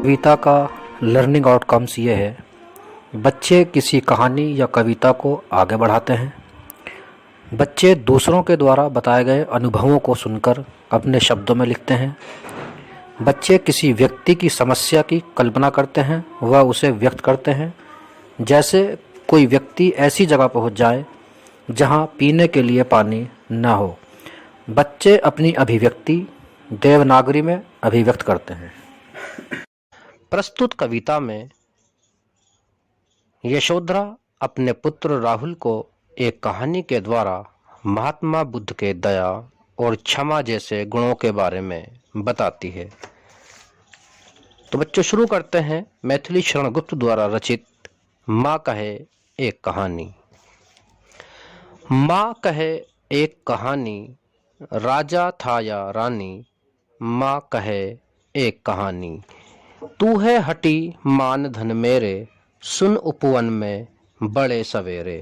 कविता का learning outcomes ये है, बच्चे किसी कहानी या कविता को आगे बढ़ाते हैं। बच्चे दूसरों के द्वारा बताए गए अनुभवों को सुनकर अपने शब्दों में लिखते हैं। बच्चे किसी व्यक्ति की समस्या की कल्पना करते हैं व उसे व्यक्त करते हैं। जैसे कोई व्यक्ति ऐसी जगह पहुंच जाए जहां पीने के लिए पानी न हो। बच्चे अपनी अभिव्यक्ति देवनागरी में अभिव्यक्त करते हैं। प्रस्तुत कविता में यशोधरा अपने पुत्र राहुल को एक कहानी के द्वारा महात्मा बुद्ध के दया और क्षमा जैसे गुणों के बारे में बताती है। तो बच्चों शुरू करते हैं मैथिली शरण गुप्त द्वारा रचित माँ कहे एक कहानी। माँ कहे एक कहानी, राजा था या रानी। माँ कहे एक कहानी, तू है हटी मान धन मेरे, सुन उपवन में बड़े सवेरे।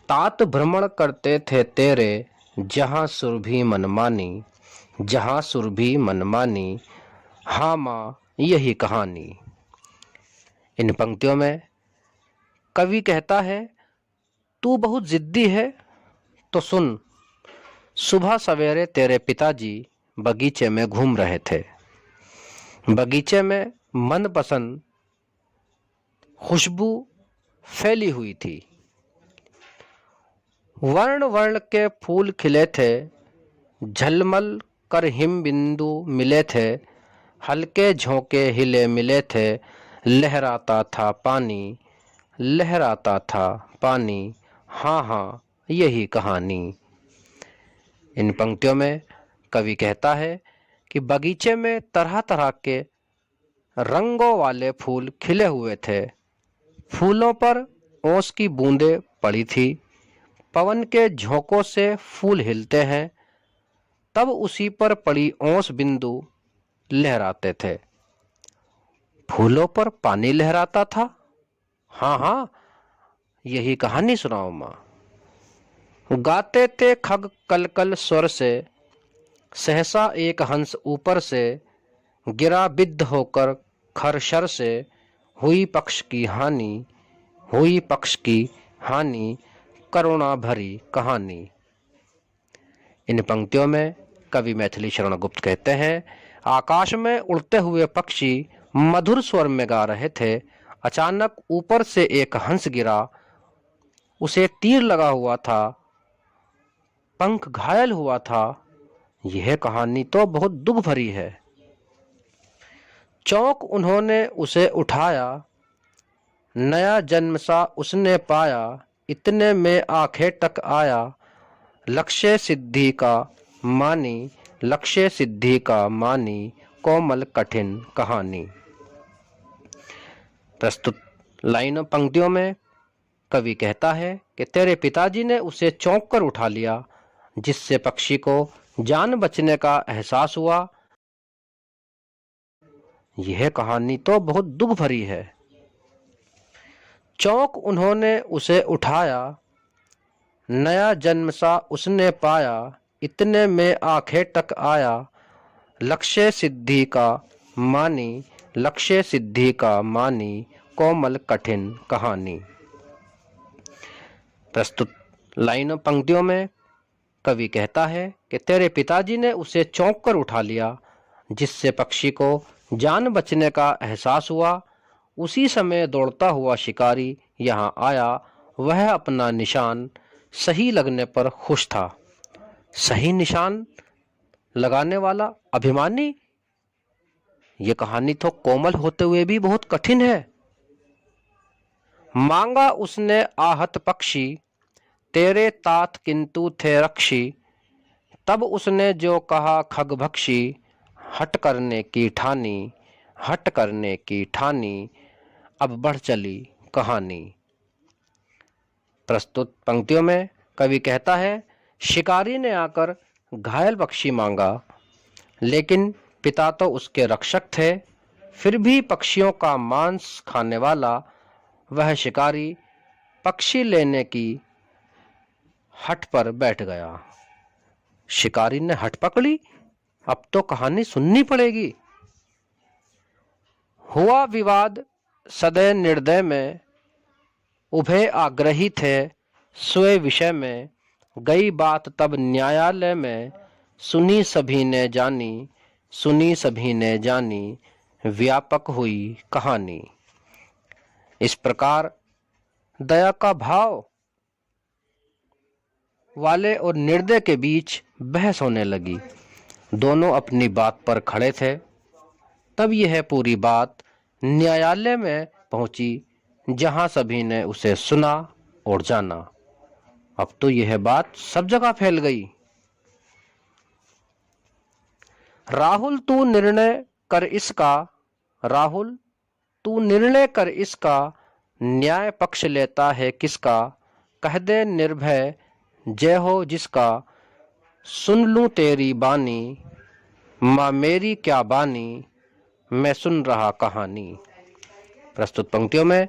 तात भ्रमण करते थे तेरे, जहाँ सुरभि मनमानी, जहाँ सुरभि मनमानी। हाँ माँ यही कहानी। इन पंक्तियों में कवि कहता है, तू बहुत जिद्दी है तो सुन। सुबह सवेरे तेरे पिताजी बगीचे में घूम रहे थे। बगीचे में मनपसंद खुशबू फैली हुई थी। वर्ण वर्ण के फूल खिले थे, झलमल कर हिम बिंदु मिले थे। हल्के झोंके हिले मिले थे, लहराता था पानी, लहराता था पानी। हाँ हाँ यही कहानी। इन पंक्तियों में कवि कहता है कि बगीचे में तरह तरह के रंगों वाले फूल खिले हुए थे। फूलों पर ओस की बूंदें पड़ी थी। पवन के झोंकों से फूल हिलते हैं, तब उसी पर पड़ी ओस बिंदु लहराते थे। फूलों पर पानी लहराता था। हाँ हाँ यही कहानी सुनाओ माँ। गाते थे खग कलकल स्वर से, सहसा एक हंस ऊपर से गिरा बिद्ध होकर खरशर से। हुई पक्ष की हानि, हुई पक्ष की हानि, करुणा भरी कहानी। इन पंक्तियों में कवि मैथिली शरण गुप्त कहते हैं, आकाश में उड़ते हुए पक्षी मधुर स्वर में गा रहे थे। अचानक ऊपर से एक हंस गिरा, उसे तीर लगा हुआ था, पंख घायल हुआ था। यह कहानी तो बहुत दुख भरी है। चौंक उन्होंने उसे उठाया, नया जन्म सा उसने पाया। इतने में आंखें टक आया, लक्ष्य सिद्धि का मानी, लक्ष्य सिद्धि का मानी। कोमल कठिन कहानी। प्रस्तुत लाइनों पंक्तियों में कवि कहता है कि तेरे पिताजी ने उसे चौंक कर उठा लिया, जिससे पक्षी को जान बचने का एहसास हुआ। यह कहानी तो बहुत दुख भरी है। चौंक उन्होंने उसे उठाया, नया जन्म सा उसने पाया। इतने में आंखें टक आया, लक्ष्य सिद्धि का मानी, लक्ष्य सिद्धि का मानी। कोमल कठिन कहानी। प्रस्तुत लाइनों पंक्तियों में कवि कहता है कि तेरे पिताजी ने उसे चौंक कर उठा लिया, जिससे पक्षी को जान बचने का एहसास हुआ। उसी समय दौड़ता हुआ शिकारी यहाँ आया। वह अपना निशान सही लगने पर खुश था। सही निशान लगाने वाला अभिमानी। ये कहानी तो कोमल होते हुए भी बहुत कठिन है। मांगा उसने आहत पक्षी, तेरे तात किंतु थे रक्षी। तब उसने जो कहा खगभक्षी, हट करने की ठानी, हट करने की ठानी। अब बढ़ चली कहानी। प्रस्तुत पंक्तियों में कवि कहता है, शिकारी ने आकर घायल पक्षी मांगा, लेकिन पिता तो उसके रक्षक थे। फिर भी पक्षियों का मांस खाने वाला वह शिकारी पक्षी लेने की हट पर बैठ गया। शिकारी ने हट पकड़ी। अब तो कहानी सुननी पड़ेगी। हुआ विवाद सदै निर्दय में, उभय आग्रही थे स्वयं विषय में। गई बात तब न्यायालय में, सुनी सभी ने जानी, सुनी सभी ने जानी, व्यापक हुई कहानी। इस प्रकार दया का भाव वाले और निर्दय के बीच बहस होने लगी। दोनों अपनी बात पर खड़े थे। तब यह पूरी बात न्यायालय में पहुंची, जहां सभी ने उसे सुना और जाना। अब तो यह बात सब जगह फैल गई। राहुल तू निर्णय कर इसका, राहुल तू निर्णय कर इसका, न्याय पक्ष लेता है किसका। कह दे निर्भय जय हो जिसका, सुन लूं तेरी बानी, माँ मेरी क्या बानी, मैं सुन रहा कहानी। प्रस्तुत पंक्तियों में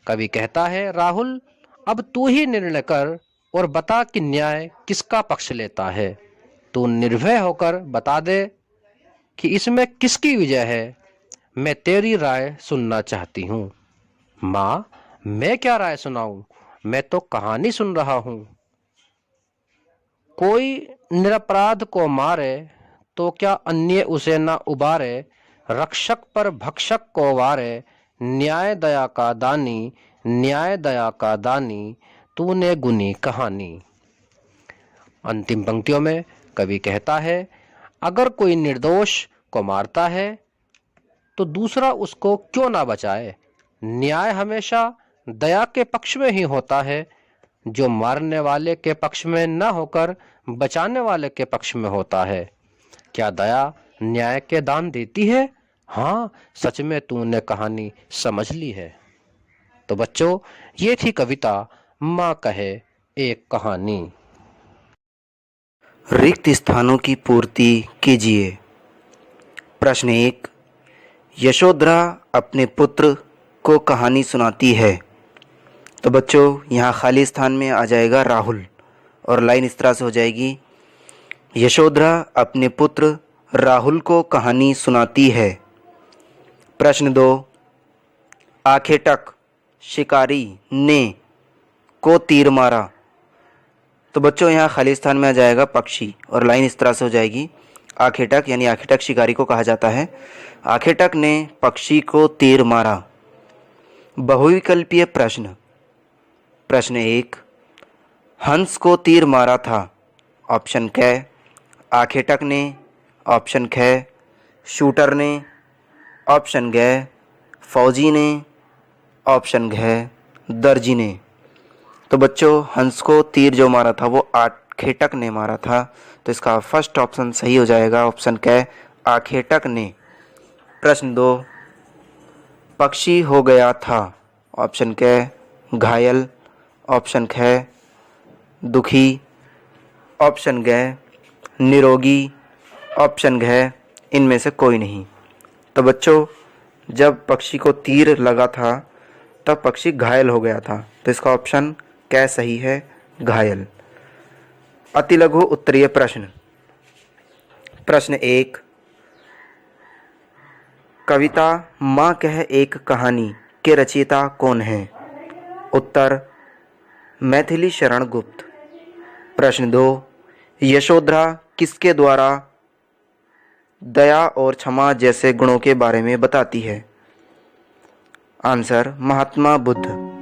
कवि कहता है, राहुल अब तू ही निर्णय कर और बता कि न्याय किसका पक्ष लेता है। तू निर्भय होकर बता दे कि इसमें किसकी विजय है। मैं तेरी राय सुनना चाहती हूँ। माँ, मैं क्या राय सुनाऊं, मैं तो कहानी सुन रहा हूँ। कोई निरपराध को मारे तो क्या अन्य उसे न उबारे। रक्षक पर भक्षक को वारे, न्याय दया का दानी, न्याय दया का दानी, तूने गुनी कहानी। अंतिम पंक्तियों में कवि कहता है, अगर कोई निर्दोष को मारता है तो दूसरा उसको क्यों ना बचाए। न्याय हमेशा दया के पक्ष में ही होता है, जो मारने वाले के पक्ष में न होकर बचाने वाले के पक्ष में होता है। क्या दया न्याय के दान देती है? हाँ, सच में तूने कहानी समझ ली है। तो बच्चों, ये थी कविता माँ कहे एक कहानी। रिक्त स्थानों की पूर्ति कीजिए। प्रश्न 1, यशोधरा अपने पुत्र को कहानी सुनाती है। तो बच्चों, यहाँ खाली स्थान में आ जाएगा राहुल और लाइन इस तरह से हो जाएगी, यशोधरा अपने पुत्र राहुल को कहानी सुनाती है। प्रश्न 2, आखेटक शिकारी ने को तीर मारा। तो बच्चों, यहाँ खाली स्थान में आ जाएगा पक्षी और लाइन इस तरह से हो जाएगी, आखेटक यानी आखेटक शिकारी को कहा जाता है। आखेटक ने पक्षी को तीर मारा। बहुविकल्पीय प्रश्न। प्रश्न 1, हंस को तीर मारा था। ऑप्शन क आखेटक ने, ऑप्शन ख शूटर ने, ऑप्शन ग फौजी ने, ऑप्शन घ दर्जी ने। तो बच्चों, हंस को तीर जो मारा था वो आखेटक ने मारा था। तो इसका फर्स्ट ऑप्शन सही हो जाएगा, ऑप्शन क आखेटक ने। प्रश्न 2, पक्षी हो गया था। ऑप्शन क घायल, ऑप्शन ख दुखी, ऑप्शन ग निरोगी, ऑप्शन घ इनमें से कोई नहीं। तो बच्चों, जब पक्षी को तीर लगा था तब पक्षी घायल हो गया था। तो इसका ऑप्शन क सही है, घायल। अति लघु उत्तरीय प्रश्न। प्रश्न 1, कविता माँ कह एक कहानी के रचयिता कौन हैं? उत्तर मैथिली शरण गुप्त। प्रश्न 2, यशोधरा किसके द्वारा दया और क्षमा जैसे गुणों के बारे में बताती है? आंसर महात्मा बुद्ध।